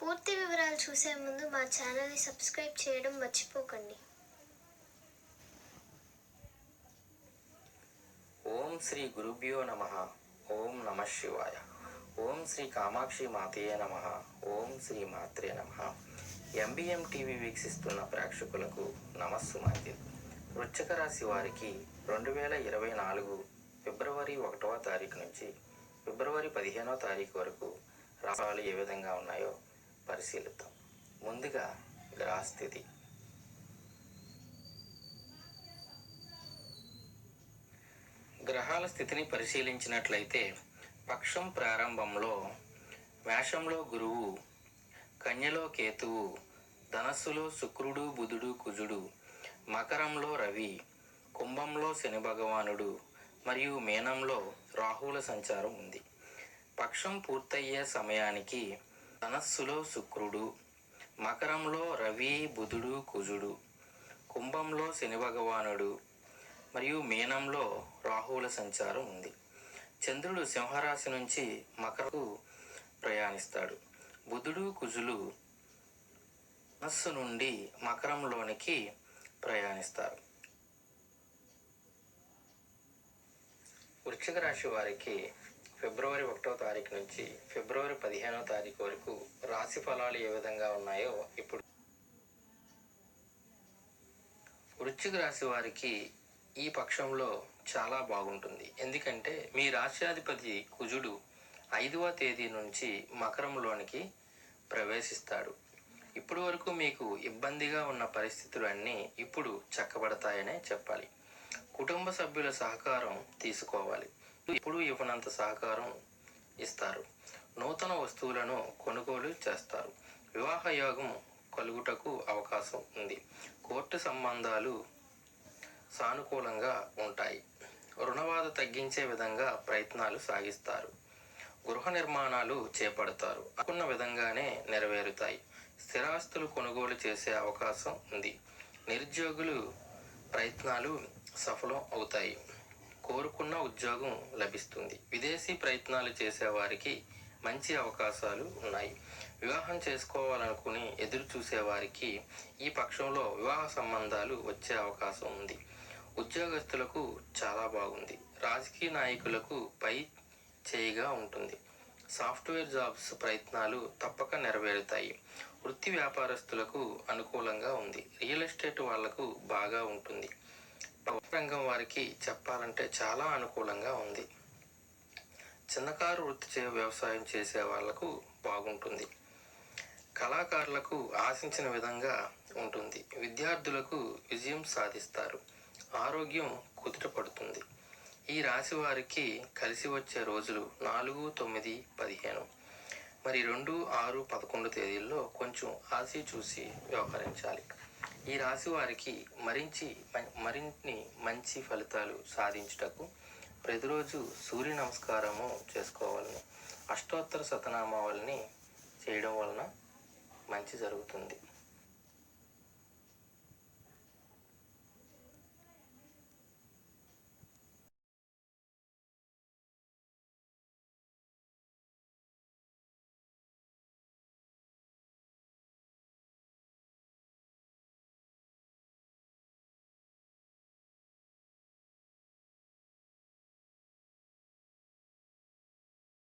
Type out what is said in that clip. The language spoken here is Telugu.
పూర్తి వివరాలు చూసే ముందు మా ఛానల్ని సబ్స్క్రైబ్ చేయడం మర్చిపోకండి. ఓం శ్రీ గురుభ్యో నమః. ఓం నమః శివాయ. ఓం శ్రీ కామాక్షి మాతయే నమః. ఓం శ్రీ మాత్రే నమః. ఎంబీఎం టీవీ వీక్షిస్తున్న ప్రేక్షకులకు నమస్సుమాంజలి. వృశ్చిక రాశి వారికి 2024 ఫిబ్రవరి 1వ తారీఖు నుంచి ఫిబ్రవరి 15వ తారీఖు వరకు రాశులు ఏ విధంగా ఉన్నాయో పరిశీలిద్దాం. ముందుగా గ్రహస్థితి. గ్రహాల స్థితిని పరిశీలించినట్లయితే పక్షం ప్రారంభంలో మేషంలో గురువు, కన్యలో కేతువు, ధనస్సులో శుక్రుడు, బుధుడు, కుజుడు, మకరంలో రవి, కుంభంలో శని భగవానుడు మరియు మీనంలో రాహువుల సంచారం ఉంది. పక్షం పూర్తయ్యే సమయానికి ధనస్సులో శుక్రుడు, మకరంలో రవి, బుధుడు, కుజుడు, కుంభంలో శని భగవానుడు మరియు మీనంలో రాహువుల సంచారం ఉంది. చంద్రుడు సింహరాశి నుంచి మకరకు ప్రయాణిస్తాడు. బుధుడు, కుజులు ధనస్సు నుండి మకరంలోనికి ప్రయాణిస్తారు. వృశ్చిక రాశి వారికి ఫిబ్రవరి 1వ తారీఖు నుంచి ఫిబ్రవరి 15వ తారీఖు వరకు రాశి ఫలాలు ఏ విధంగా ఉన్నాయో ఇప్పుడు. వృశ్చిక రాశి వారికి ఈ పక్షంలో చాలా బాగుంటుంది. ఎందుకంటే మీ రాశ్యాధిపతి కుజుడు 5వ తేదీ నుంచి మకరంలోనికి ప్రవేశిస్తాడు. ఇప్పటి వరకు మీకు ఇబ్బందిగా ఉన్న పరిస్థితులు అన్నీ ఇప్పుడు చక్కబడతాయనే చెప్పాలి. కుటుంబ సభ్యుల సహకారం తీసుకోవాలి. ఇప్పుడు ఇవ్వనంత సహకారం ఇస్తారు. నూతన వస్తువులను కొనుగోలు చేస్తారు. వివాహ యోగం కలుగుటకు అవకాశం ఉంది. కోర్టు సంబంధాలు సానుకూలంగా ఉంటాయి. రుణబాధ తగ్గించే విధంగా ప్రయత్నాలు సాగిస్తారు. గృహ నిర్మాణాలు చేపడతారు. అనుకున్న విధంగానే నెరవేరుతాయి. స్థిరాస్తులు కొనుగోలు చేసే అవకాశం ఉంది. నిరుద్యోగులు ప్రయత్నాలు సఫలం అవుతాయి. కోరుకున్న ఉద్యోగం లభిస్తుంది. విదేశీ ప్రయత్నాలు చేసేవారికి మంచి అవకాశాలు ఉన్నాయి. వివాహం చేసుకోవాలనుకుని ఎదురు చూసేవారికి ఈ పక్షంలో వివాహ సంబంధాలు వచ్చే అవకాశం ఉంది. ఉద్యోగస్తులకు చాలా బాగుంది. రాజకీయ నాయకులకు పై చేయిగా ఉంటుంది. సాఫ్ట్వేర్ జాబ్స్ ప్రయత్నాలు తప్పక నెరవేరుతాయి. వృత్తి వ్యాపారస్తులకు అనుకూలంగా ఉంది. రియల్ ఎస్టేట్ వాళ్లకు బాగా ఉంటుంది. రంగం వారికి చెప్పాలంటే చాలా అనుకూలంగా ఉంది. చిన్నకారు వృత్తి వ్యవసాయం చేసే వాళ్లకు బాగుంటుంది. కళాకారులకు ఆశించిన విధంగా ఉంటుంది. విద్యార్థులకు విజయం సాధిస్తారు. ఆరోగ్యం కుదుటపడుతుంది. ఈ రాశి వారికి కలిసి వచ్చే రోజులు 4, 9, 15 మరి 2, 6, 11 తేదీల్లో కొంచెం ఆచి చూసి వ్యవహరించాలి. ఈ రాశి వారికి మరిన్ని మంచి ఫలితాలు సాధించుటకు ప్రతిరోజు సూర్య నమస్కారము చేసుకోవాలని, అష్టోత్తర శతనామావళిని చేయడం వలన మంచి జరుగుతుంది.